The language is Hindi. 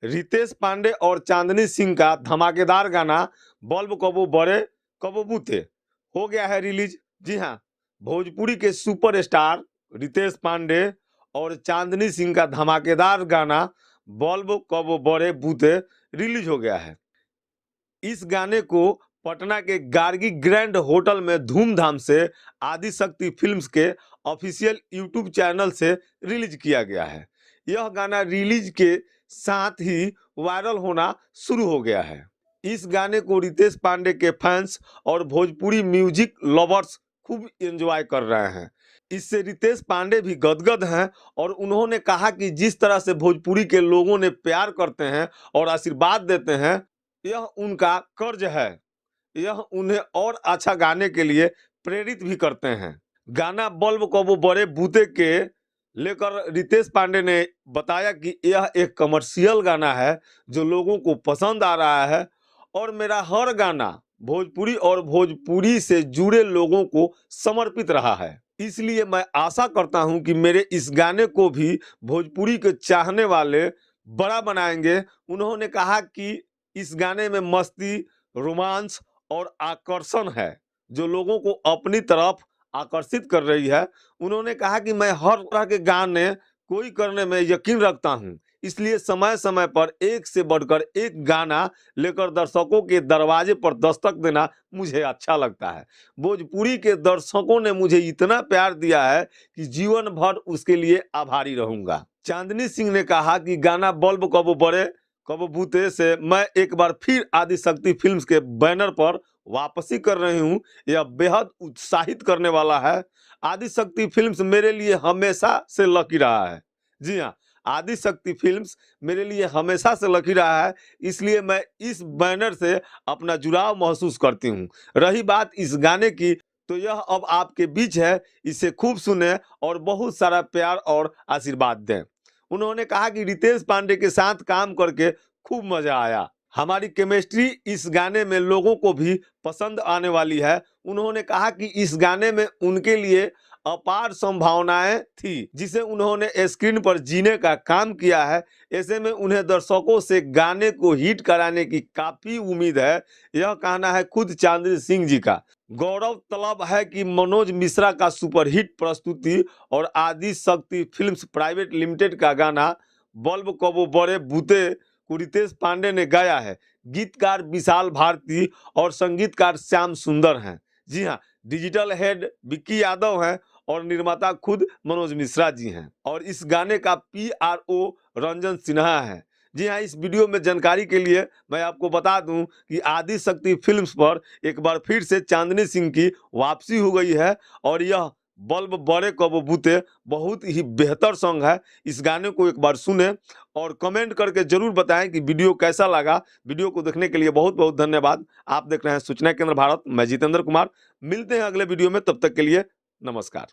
रितेश पांडे और चांदनी सिंह का धमाकेदार गाना बल्ब कबो बड़े कबो बूते हो गया है रिलीज। जी हाँ, भोजपुरी के सुपरस्टार रितेश पांडे और चांदनी सिंह का धमाकेदार गाना बल्ब कबो बड़े बूते रिलीज हो गया है। इस गाने को पटना के गार्गी ग्रैंड होटल में धूमधाम से आदिशक्ति फिल्म्स के ऑफिशियल यूट्यूब चैनल से रिलीज किया गया है। यह गाना रिलीज के साथ ही वायरल होना शुरू हो गया है। इस गाने को रितेश पांडे के फैंस और भोजपुरी म्यूजिक लवर्स खूब एंजॉय कर रहे हैं। इससे रितेश पांडे भी गदगद हैं और उन्होंने कहा कि जिस तरह से भोजपुरी के लोगों ने प्यार करते हैं और आशीर्वाद देते हैं, यह उनका कर्ज है। यह उन्हें और अच्छा गाने के लिए प्रेरित भी करते हैं। गाना बल्ब कबो बड़े बूते के लेकर रितेश पांडे ने बताया कि यह एक कमर्शियल गाना है जो लोगों को पसंद आ रहा है और मेरा हर गाना भोजपुरी और भोजपुरी से जुड़े लोगों को समर्पित रहा है। इसलिए मैं आशा करता हूं कि मेरे इस गाने को भी भोजपुरी के चाहने वाले बड़ा बनाएंगे। उन्होंने कहा कि इस गाने में मस्ती, रोमांस और आकर्षण है जो लोगों को अपनी तरफ आकर्षित कर रही है। उन्होंने कहा कि मैं हर तरह के गाने कोई करने में यकीन रखता हूं, इसलिए समय समय पर एक से बढ़कर एक गाना लेकर दर्शकों के दरवाजे पर दस्तक देना मुझे अच्छा लगता है। भोजपुरी के दर्शकों ने मुझे इतना प्यार दिया है कि जीवन भर उसके लिए आभारी रहूंगा। चांदनी सिंह ने कहा कि गाना बल्ब कबो बड़े कबो बूते से मैं एक बार फिर आदिशक्ति फिल्म्स के बैनर पर वापसी कर रही हूं। यह बेहद उत्साहित करने वाला है। आदिशक्ति फिल्म्स मेरे लिए हमेशा से लकी रहा है। जी हाँ, आदिशक्ति फिल्म्स मेरे लिए हमेशा से लकी रहा है, इसलिए मैं इस बैनर से अपना जुड़ाव महसूस करती हूँ। रही बात इस गाने की, तो यह अब आपके बीच है। इसे खूब सुने और बहुत सारा प्यार और आशीर्वाद दें। उन्होंने कहा कि रितेश पांडे के साथ काम करके खूब मजा आया। हमारी केमिस्ट्री इस गाने में लोगों को भी पसंद आने वाली है। उन्होंने कहा कि इस गाने में उनके लिए अपार संभावनाएं थी जिसे उन्होंने स्क्रीन पर जीने का काम किया है। ऐसे में उन्हें दर्शकों से गाने को हिट कराने की काफी उम्मीद है। यह कहना है खुद चांदनी सिंह जी का। गौरव तलब है कि मनोज मिश्रा का सुपरहिट प्रस्तुति और आदिशक्ति फिल्म्स प्राइवेट लिमिटेड का गाना बल्ब कबो बड़े बूते को रितेश पांडे ने गाया है। गीतकार विशाल भारती और संगीतकार श्याम सुंदर हैं। जी हाँ, डिजिटल हेड विक्की यादव हैं और निर्माता खुद मनोज मिश्रा जी हैं और इस गाने का PRO रंजन सिन्हा है। जी हाँ, इस वीडियो में जानकारी के लिए मैं आपको बता दूं कि आदिशक्ति फिल्म्स पर एक बार फिर से चांदनी सिंह की वापसी हो गई है और यह बल्ब बड़े कबो बूते बहुत ही बेहतर सॉन्ग है। इस गाने को एक बार सुने और कमेंट करके जरूर बताएं कि वीडियो कैसा लगा। वीडियो को देखने के लिए बहुत बहुत धन्यवाद। आप देख रहे हैं सूचना केंद्र भारत। मैं जितेंद्र कुमार। मिलते हैं अगले वीडियो में, तब तक के लिए नमस्कार।